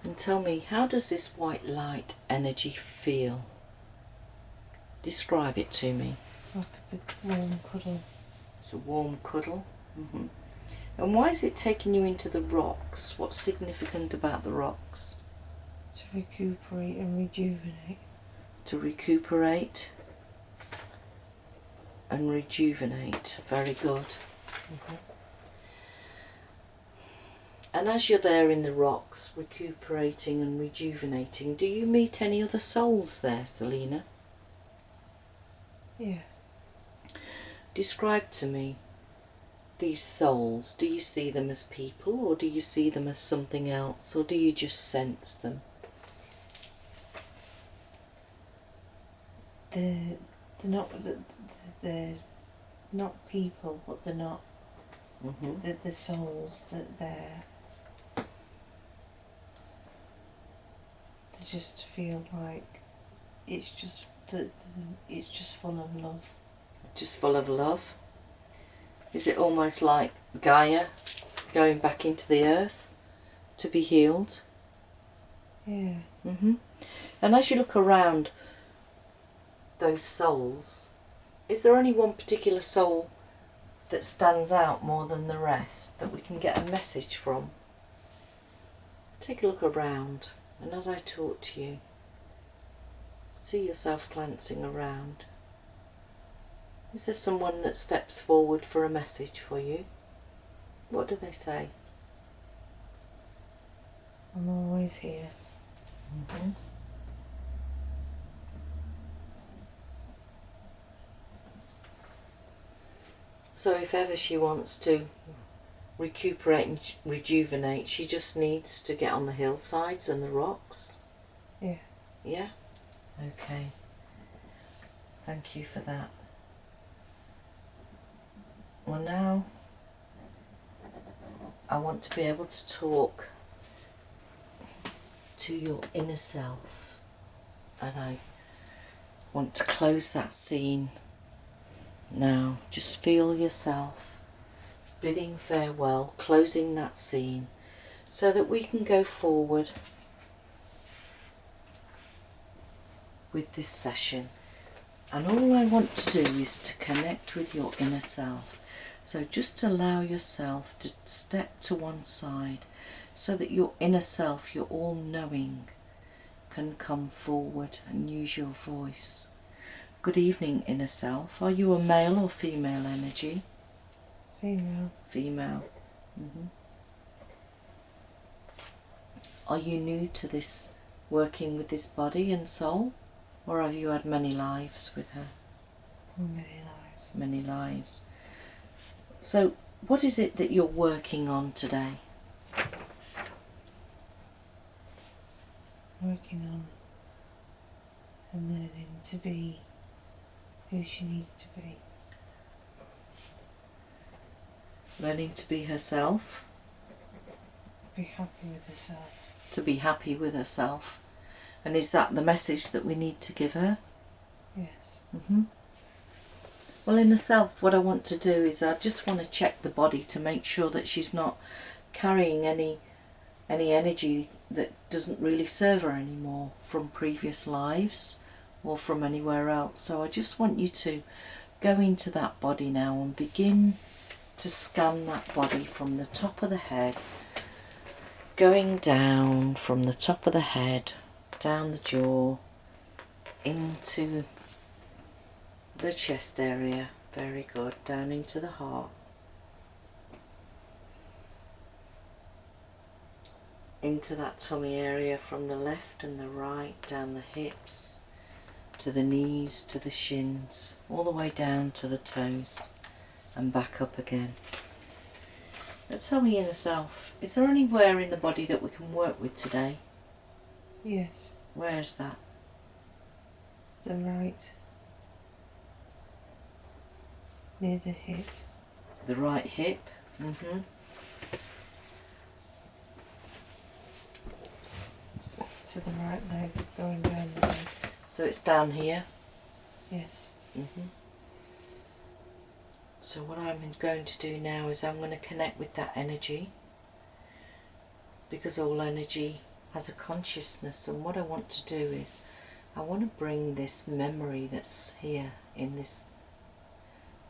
And tell me, how does this white light energy feel? Describe it to me. Like a big warm cuddle. It's a warm cuddle. And why is it taking you into the rocks? What's significant about the rocks? To recuperate and rejuvenate. To recuperate and rejuvenate. Very good. And as you're there in the rocks, recuperating and rejuvenating, do you meet any other souls there, Celina? Yeah. Describe to me these souls. Do you see them as people, or do you see them as something else, or do you just sense them? They're not people, but they're not. The souls that they just feel like it's just full of love. Just full of love? Is it almost like Gaia going back into the earth to be healed? Yeah. And as you look around those souls, is there only one particular soul that stands out more than the rest that we can get a message from? Take a look around, and as I talk to you, see yourself glancing around. Is there someone that steps forward for a message for you? What do they say? I'm always here. So if ever she wants to recuperate and rejuvenate, she just needs to get on the hillsides and the rocks? Yeah. Yeah? Okay. Thank you for that. Well, now I want to be able to talk to your inner self, and I want to close that scene now. Just feel yourself bidding farewell, closing that scene, so that we can go forward with this session. And all I want to do is to connect with your inner self. So just allow yourself to step to one side so that your inner self, your all-knowing, can come forward and use your voice. Good evening, inner self. Are you a male or female energy? Female. Female. Are you new to this, working with this body and soul? Or have you had many lives with her? Many lives. Many lives. So, what is it that you're working on today? Working on and learning to be who she needs to be. Learning to be herself. Be happy with herself. To be happy with herself. And is that the message that we need to give her? Yes. Well, in herself, what I want to do is I just want to check the body to make sure that she's not carrying any energy that doesn't really serve her anymore from previous lives or from anywhere else. So I just want you to go into that body now and begin to scan that body from the top of the head, going down from the top of the head, down the jaw, into the chest area. Very good. Down into the heart. Into that tummy area from the left and the right, down the hips, to the knees, to the shins, all the way down to the toes and back up again. Now tell me, inner self, is there anywhere in the body that we can work with today? Yes. Where's that? The right. Near the hip. The right hip. To the right leg, going down the leg. So it's down here? Yes. So what I'm going to do now is I'm going to connect with that energy, because all energy has a consciousness, and what I want to do is I want to bring this memory that's here in this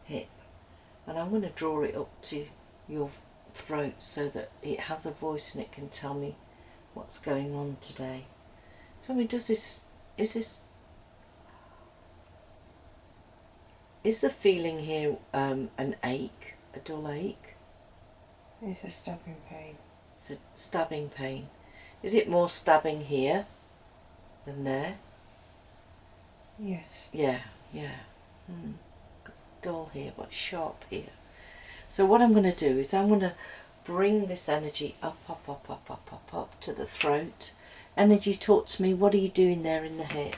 hip, and I'm going to draw it up to your throat so that it has a voice and it can tell me what's going on today. Tell me, is the feeling here an ache, a dull ache? It's a stabbing pain. It's a stabbing pain. Is it more stabbing here than there? Yes. Yeah. Dull here, but sharp here. So what I'm going to do is I'm going to bring this energy up to the throat. Energy, talk to me. What are you doing there in the hip?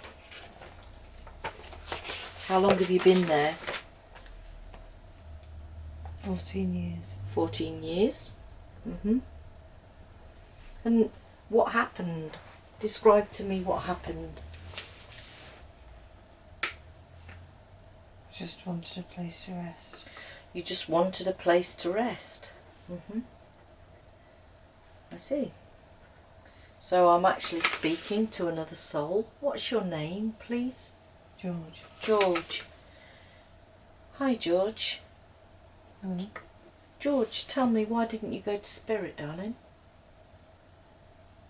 How long have you been there? 14 years. 14 years. And what happened? Describe to me what happened. I just wanted a place to rest. You just wanted a place to rest. I see. So I'm actually speaking to another soul. What's your name, please? George. George. Hi, George. Hello. George, tell me, why didn't you go to Spirit, darling?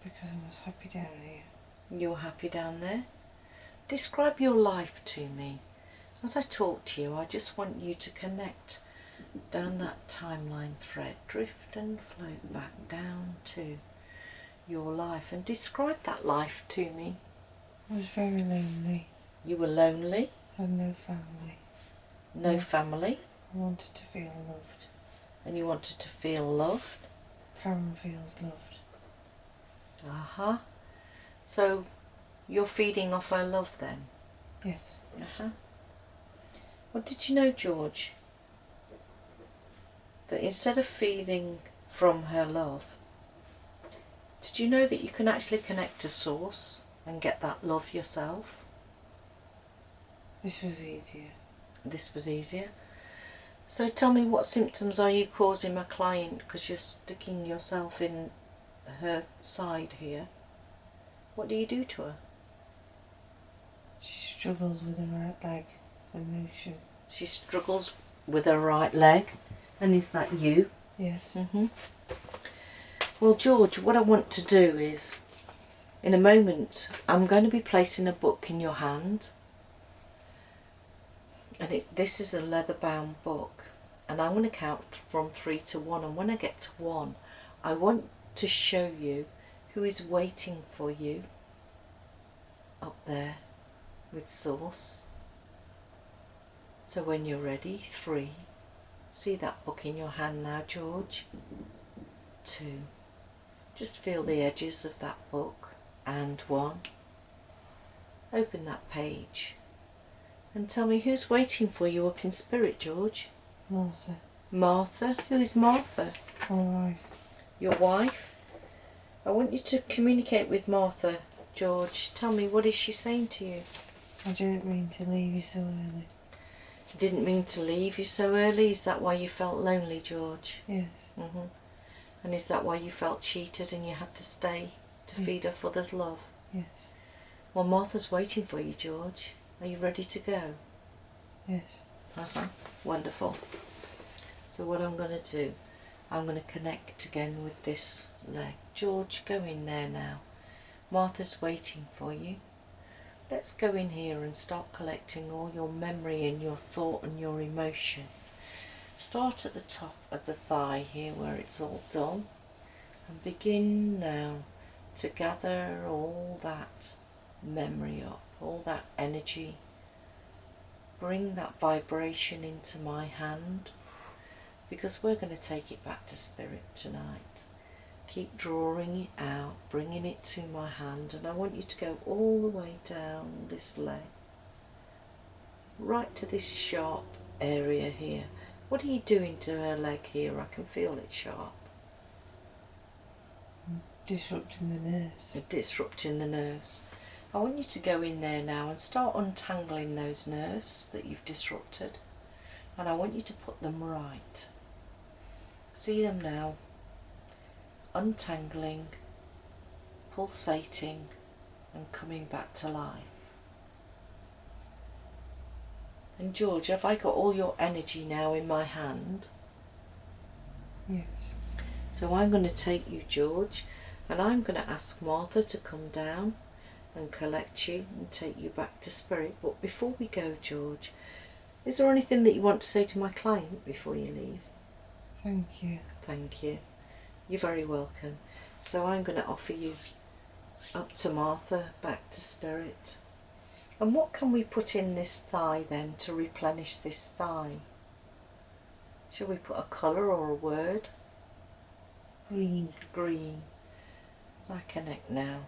Because I was happy down here. You're happy down there? Describe your life to me. As I talk to you, I just want you to connect down that timeline thread, drift and float back down to your life, and describe that life to me. I was very lonely. You were lonely? Had no family. No family? I wanted to feel loved. And you wanted to feel loved? Karen feels loved. So you're feeding off her love then? Yes. Well, did you know, George, that instead of feeding from her love, did you know that you can actually connect to Source and get that love yourself? This was easier. This was easier. So tell me, what symptoms are you causing my client, because you're sticking yourself in her side here? What do you do to her? She struggles with her right leg for motion. She struggles with her right leg. And is that you? Yes. Well, George, what I want to do is, in a moment, I'm going to be placing a book in your hand. And this is a leather-bound book. And I'm going to count from 3 to 1. And when I get to 1, I want to show you who is waiting for you up there with Source. So when you're ready, 3. See that book in your hand now, George. 2. Just feel the edges of that book. And 1. Open that page. And tell me, who's waiting for you up in spirit, George? Martha. Martha? Who is Martha? My wife. Your wife? I want you to communicate with Martha, George. Tell me, what is she saying to you? I didn't mean to leave you so early. You didn't mean to leave you so early? Is that why you felt lonely, George? Yes. And is that why you felt cheated and you had to stay to feed off others' love? Yes. Well, Martha's waiting for you, George. Are you ready to go? Yes. Wonderful. So what I'm going to do, I'm going to connect again with this leg. George, go in there now. Martha's waiting for you. Let's go in here and start collecting all your memory and your thought and your emotion. Start at the top of the thigh here where it's all done, and begin now to gather all that memory up, all that energy. Bring that vibration into my hand, because we're going to take it back to spirit tonight. Keep drawing it out, bringing it to my hand, and I want you to go all the way down this leg, right to this sharp area here. What are you doing to her leg here? I can feel it sharp. Disrupting the nerves. Disrupting the nerves. I want you to go in there now and start untangling those nerves that you've disrupted, and I want you to put them right. See them now. Untangling, pulsating and coming back to life. And George, have I got all your energy now in my hand? Yes. So I'm going to take you, George, and I'm going to ask Martha to come down and collect you and take you back to spirit. But before we go, George, is there anything that you want to say to my client before you leave? Thank you. Thank you. You're very welcome. So I'm going to offer you up to Martha, back to spirit. And what can we put in this thigh then to replenish this thigh? Shall we put a colour or a word? Green. Green. As I connect now,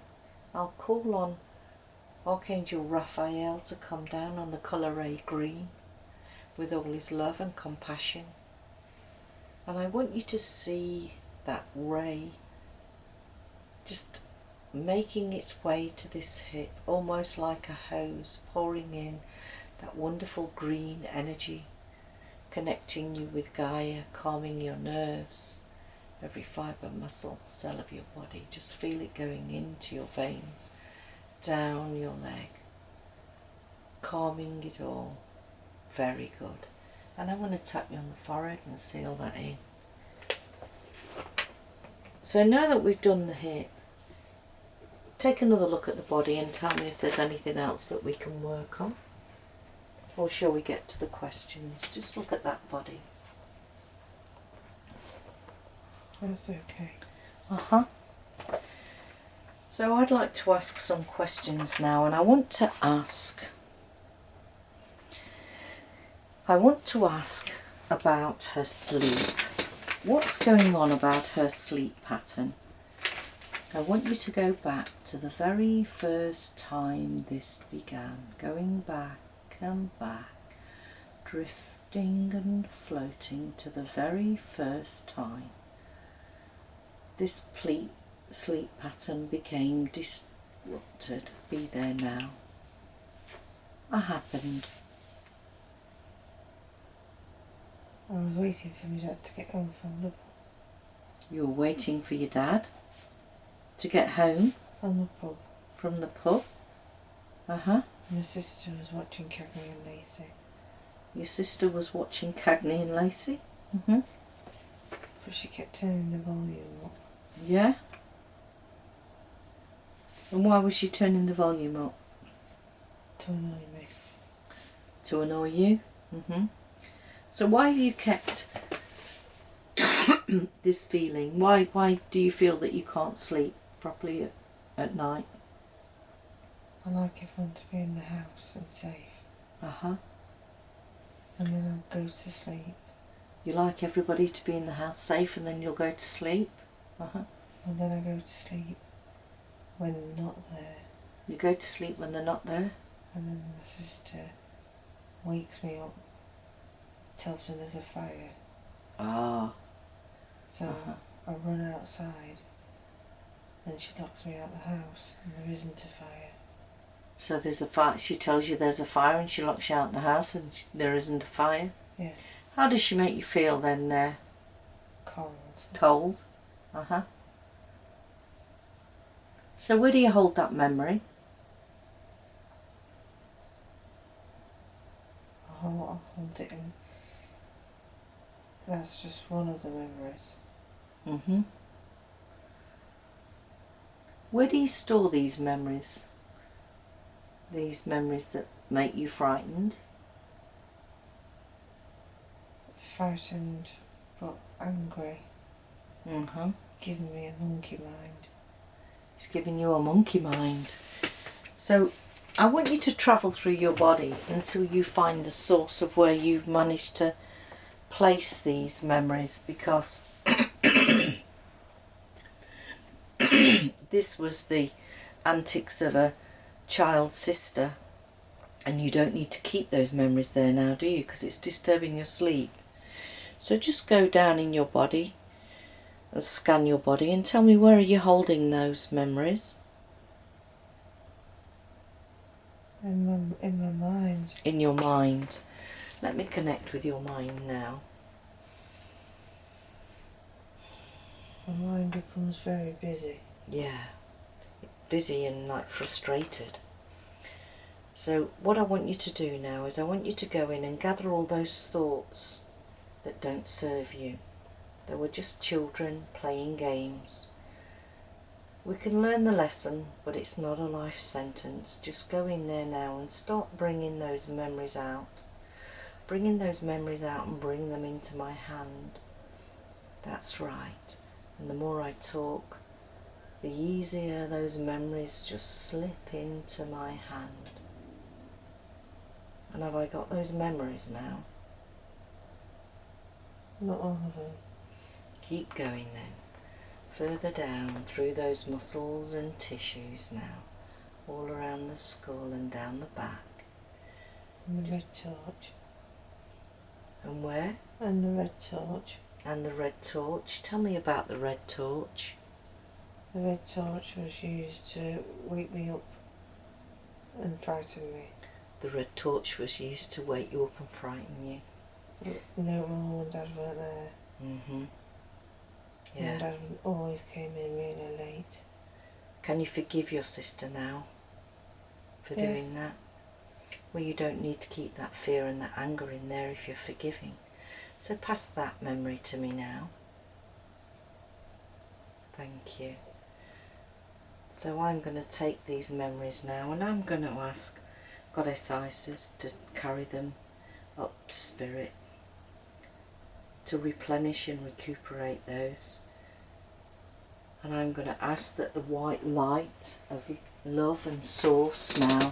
I'll call on Archangel Raphael to come down on the colour ray green with all his love and compassion. And I want you to see that ray just making its way to this hip, almost like a hose, pouring in that wonderful green energy, connecting you with Gaia, calming your nerves, every fibre, muscle, cell of your body. Just feel it going into your veins, down your leg, calming it all. Very good. And I'm going to tap you on the forehead and seal that in. So now that we've done the hip, take another look at the body and tell me if there's anything else that we can work on. Or shall we get to the questions? Just look at that body. That's okay. Uh-huh. So I'd like to ask some questions now, and I want to ask about her sleep. What's going on about her sleep pattern? I want you to go back to the very first time this began, going back and back, drifting and floating to the very first time this sleep pattern became disrupted. Be there now. What happened? I was waiting for my dad to get home from the You were waiting for your dad to get home pub. from the pub? Uh-huh. My sister was watching Cagney and Lacey. Your sister was watching Cagney and Lacey? Mm-hmm. But she kept turning the volume up. Yeah? And why was she turning the volume up? To annoy me. To annoy you? Mm-hmm. So why have you kept this feeling? Why do you feel that you can't sleep properly at night? I like everyone to be in the house and safe. Uh-huh. And then I'll go to sleep. You like everybody to be in the house safe and then you'll go to sleep? Uh-huh. And then I go to sleep when they're not there. You go to sleep when they're not there? And then my sister wakes me up, tells me there's a fire. Ah. So I run outside and she locks me out the house and there isn't a fire. So there's a fire. She tells you there's a fire and she locks you out the house and there isn't a fire? Yeah. How does she make you feel then? Cold. Cold? Uh-huh. So where do you hold that memory? I'll hold it in. That's just one of the memories. Mm-hmm. Where do you store these memories? These memories that make you frightened? Frightened but angry. Mm-hmm. Giving me a monkey mind. It's giving you a monkey mind. So I want you to travel through your body until you find the source of where you've managed to place these memories, because this was the antics of a child sister, and you don't need to keep those memories there now, do you? Because it's disturbing your sleep. So just go down in your body and scan your body and tell me, where are you holding those memories? In my mind. In your mind. Let me connect with your mind now. My mind becomes very busy. Yeah, busy and like frustrated. So what I want you to do now is I want you to go in and gather all those thoughts that don't serve you. They were just children playing games. We can learn the lesson, but it's not a life sentence. Just go in there now and start bringing those memories out. Bringing those memories out and bring them into my hand. That's right. And the more I talk, the easier those memories just slip into my hand. And have I got those memories now? Not all of them. Keep going then. Further down through those muscles and tissues now. All around the skull and down the back. And the red torch. And where? And the red torch. And the red torch. Tell me about the red torch. The red torch was used to wake me up and frighten me. The red torch was used to wake you up and frighten you. You know, my mum and dad weren't there. Mm-hmm. Yeah. Mum and dad always came in really late. Can you forgive your sister now for doing that? Well, you don't need to keep that fear and that anger in there if you're forgiving. So pass that memory to me now. Thank you. So I'm going to take these memories now and I'm going to ask Goddess Isis to carry them up to Spirit, to replenish and recuperate those. And I'm going to ask that the white light of love and source now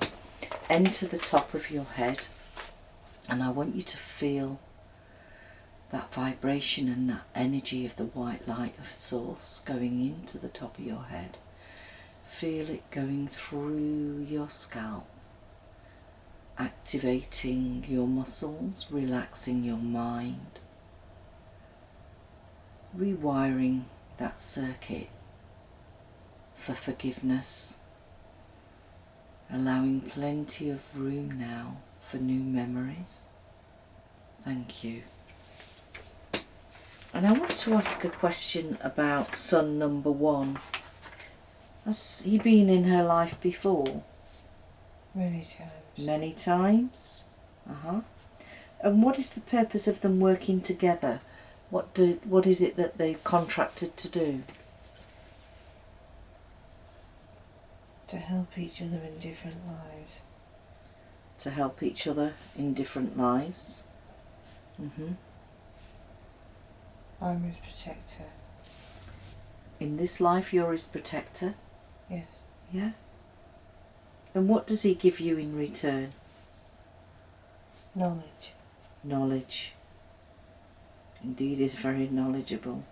enter the top of your head, and I want you to feel that vibration and that energy of the white light of source going into the top of your head. Feel it going through your scalp, activating your muscles, relaxing your mind, rewiring that circuit for forgiveness, allowing plenty of room now for new memories. Thank you. And I want to ask a question about son number 1. Has he been in her life before? Many times. Many times? And what is the purpose of them working together? What is it that they've contracted to do? To help each other in different lives. To help each other in different lives? I'm his protector. In this life you're his protector? Yes. Yeah? And what does he give you in return? Knowledge. Knowledge. Indeed, he's very knowledgeable.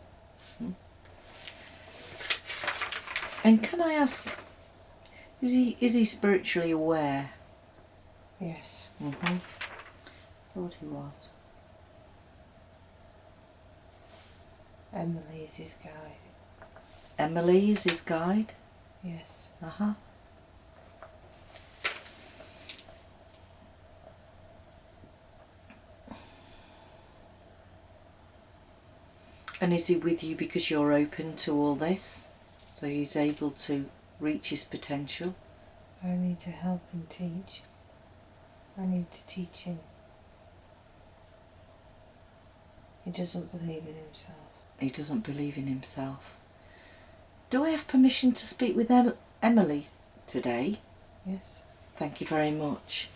And can I ask, is he spiritually aware? Yes. Thought he was. Emily is his guide. Emily is his guide? Yes. And is he with you because you're open to all this? So he's able to reach his potential? I need to help him teach. I need to teach him. He doesn't believe in himself. He doesn't believe in himself. Do I have permission to speak with Emily today? Yes. Thank you very much.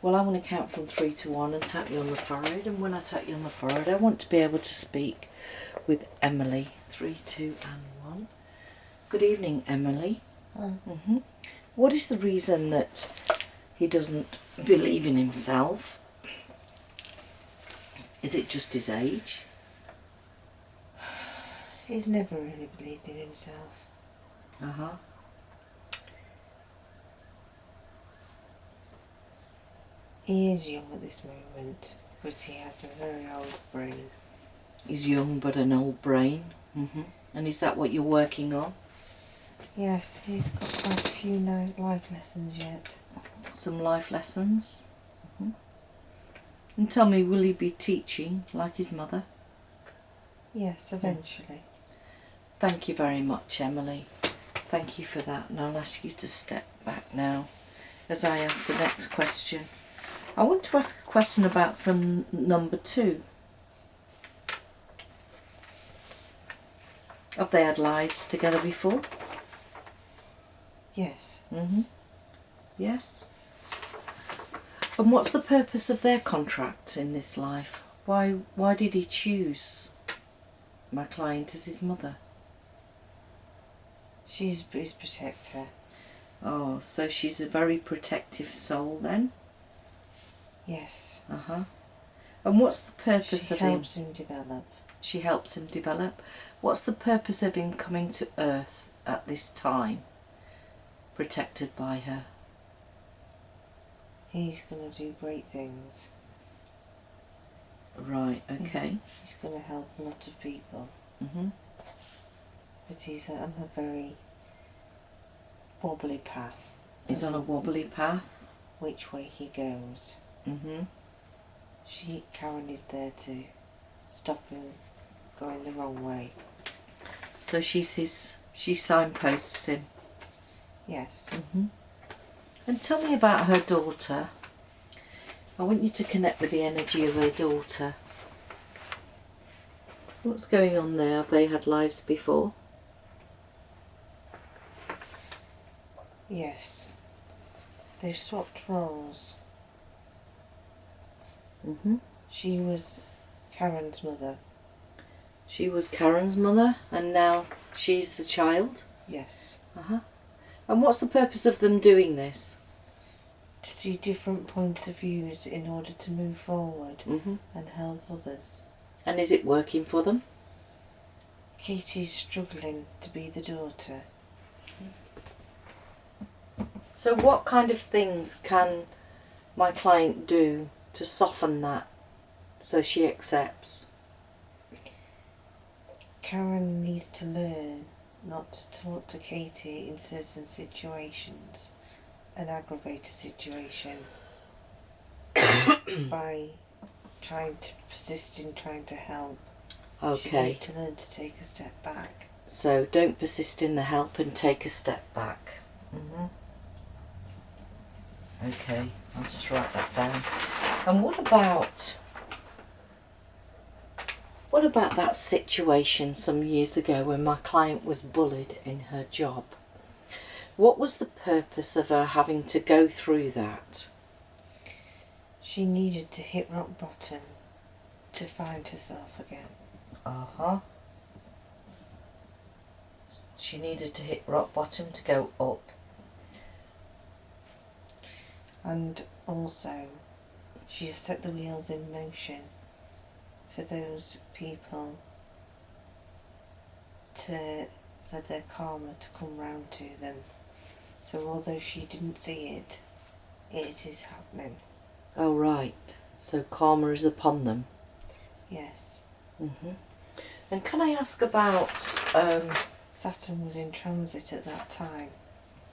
Well, I want to count from 3 to 1 and tap you on the forehead. And when I tap you on the forehead, I want to be able to speak with Emily. 3, 2 and 1. Good evening, Emily. Hi. What is the reason that he doesn't believe in himself? Is it just his age? He's never really believed in himself. He is young at this moment, but he has a very old brain. He's young but an old brain. And is that what you're working on? Yes, he's got quite a few life lessons yet. Some life lessons? And tell me, will he be teaching like his mother? Yes, eventually. Thank you very much, Emily. Thank you for that, and I'll ask you to step back now as I ask the next question. I want to ask a question about some number 2. Have they had lives together before? Yes. Yes. And what's the purpose of their contract in this life? Why did he choose my client as his mother? She's his protector. Oh, so she's a very protective soul then? Yes. And what's the purpose She of him? helps him develop. She helps him develop. What's the purpose of him coming to Earth at this time, protected by her? He's going to do great things. Right, okay. He's going to help a lot of people. Mhm. But he's on a very wobbly path. He's on a wobbly path. Which way he goes. Mhm. Karen is there to stop him going the wrong way. So she signposts him. Yes. And tell me about her daughter. I want you to connect with the energy of her daughter. What's going on there? Have they had lives before? Yes. They've swapped roles. She was Karen's mother. She was Karen's mother, and now she's the child? Yes. And what's the purpose of them doing this? To see different points of views in order to move forward and help others. And is it working for them? Katie's struggling to be the daughter. So what kind of things can my client do to soften that so she accepts? Karen needs to learn not to talk to Katie in certain situations, an aggravated situation, by persist in trying to help. Okay. She needs to learn to take a step back. So don't persist in the help and take a step back. Okay, I'll just write that down. And what about that situation some years ago when my client was bullied in her job? What was the purpose of her having to go through that? She needed to hit rock bottom to find herself again. She needed to hit rock bottom to go up. And also, she has set the wheels in motion for those people for their karma to come round to them. So although she didn't see it, it is happening. Oh right, so karma is upon them. Yes. And can I ask about Saturn was in transit at that time.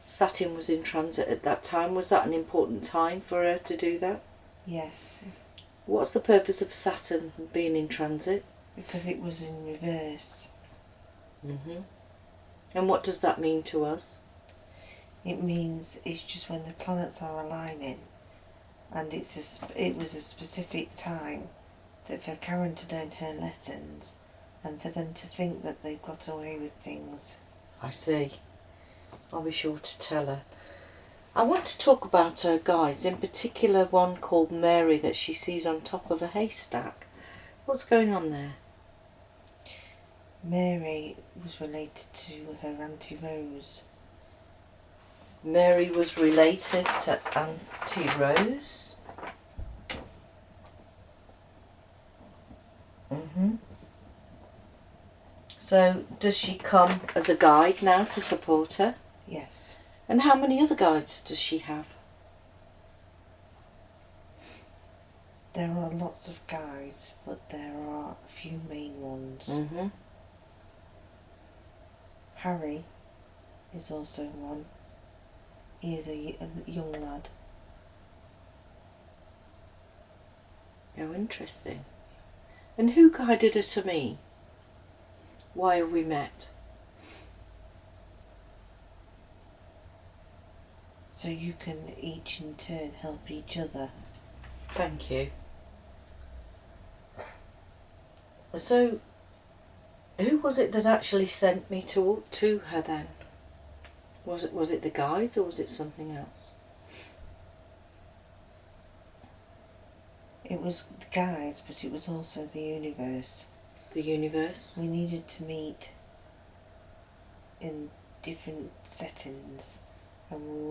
Saturn was in transit at that time. Was that an important time for her to do that? Yes. What's the purpose of Saturn being in transit? Because it was in reverse. And what does that mean to us? It means it's just when the planets are aligning, and it was a specific time that for Karen to learn her lessons and for them to think that they've got away with things. I see. I'll be sure to tell her. I want to talk about her guides, in particular one called Mary that she sees on top of a haystack. What's going on there? Mary was related to her Auntie Rose. Mary was related to Auntie Rose. So does she come as a guide now to support her? Yes. And how many other guides does she have? There are lots of guides, but there are a few main ones. Harry is also one. He is a young lad. Oh, interesting. And who guided her to me? Why have we met? so you can each in turn help each other. Thank you. So, who was it that actually sent me to her then? Was it the guides or was it something else? It was the guides, but it was also the universe. The universe? We needed to meet in different settings, and we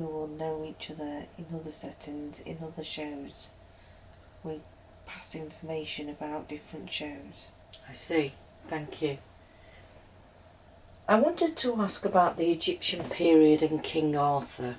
will know each other in other settings, in other shows. We pass information about different shows. I see. Thank you. I wanted to ask about the Egyptian period and King Arthur.